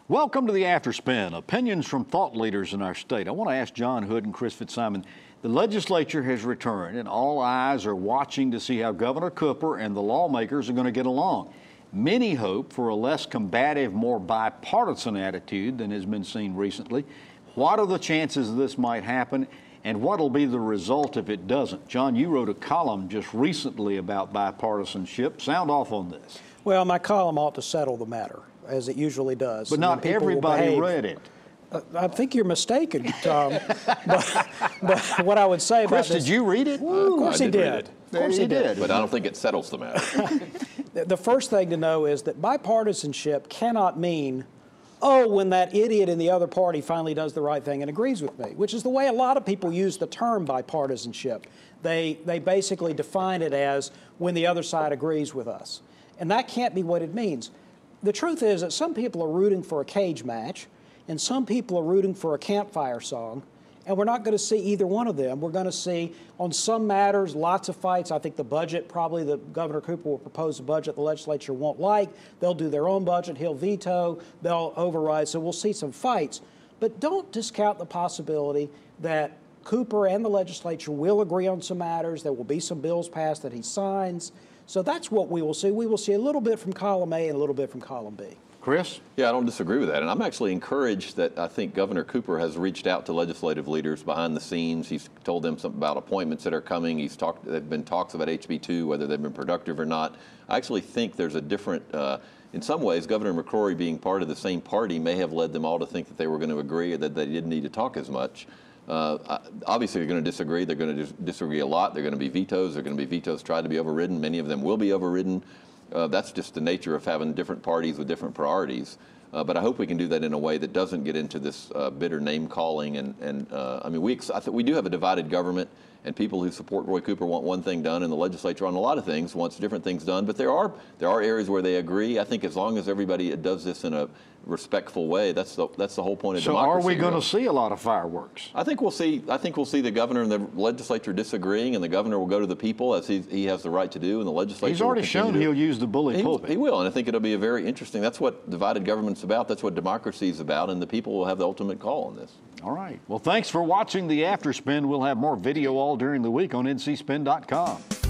Welcome to the Afterspin, opinions from thought leaders in our state. I want to ask John Hood and Chris Fitzsimon. The legislature has returned, and all eyes are watching to see how Governor Cooper and the lawmakers are going to get along. Many hope for a less combative, more bipartisan attitude than has been seen recently. What are the chances this might happen, and what will be the result if it doesn't? John, you wrote a column just recently about bipartisanship. Sound off on this. Well, my column ought to settle the matter, as it usually does. But not everybody read it. I think you're mistaken, Tom. but what I would say about Chris, did you read it? Of course he did. Of course he did. But I don't think it settles the matter. The first thing to know is that bipartisanship cannot mean, oh, when that idiot in the other party finally does the right thing and agrees with me, which is the way a lot of people use the term bipartisanship. They basically define it as when the other side agrees with us. And that can't be what it means. The truth is that some people are rooting for a cage match, and some people are rooting for a campfire song, and we're not going to see either one of them. We're going to see, on some matters, lots of fights. I think the budget, probably the Governor Cooper will propose a budget the legislature won't like. They'll do their own budget. He'll veto. They'll override. So we'll see some fights. But don't discount the possibility that Cooper and the legislature will agree on some matters. There will be some bills passed that he signs. So that's what we will see. We will see a little bit from column A and a little bit from column B. Chris? Yeah, I don't disagree with that. And I'm actually encouraged that I think Governor Cooper has reached out to legislative leaders behind the scenes. He's told them something about appointments that are coming. There've been talks about HB2, whether they've been productive or not. I actually think there's a different, in some ways, Governor McCrory being part of the same party may have led them all to think that they were going to agree, that they didn't need to talk as much. Obviously, they're going to disagree. They're going to disagree a lot. They're going to be vetoes. They're going to be vetoes tried to be overridden. Many of them will be overridden. That's just the nature of having different parties with different priorities. But I hope we can do that in a way that doesn't get into this bitter name calling. I mean, we do have a divided government, and people who support Roy Cooper want one thing done, and the legislature on a lot of things wants different things done. But there are areas where they agree. I think as long as everybody does this in a respectful way, that's the whole point of democracy. So are we going to see a lot of fireworks? I think we'll see the governor and the legislature disagreeing, and the governor will go to the people as he has the right to do, and the legislature. He's already shown he'll use the bully pulpit. He will, and I think it'll be a very interesting. That's what divided government's about. That's what democracy is about, and the people will have the ultimate call on this. All right. Well, thanks for watching the Afterspin. We'll have more video all during the week on ncspin.com.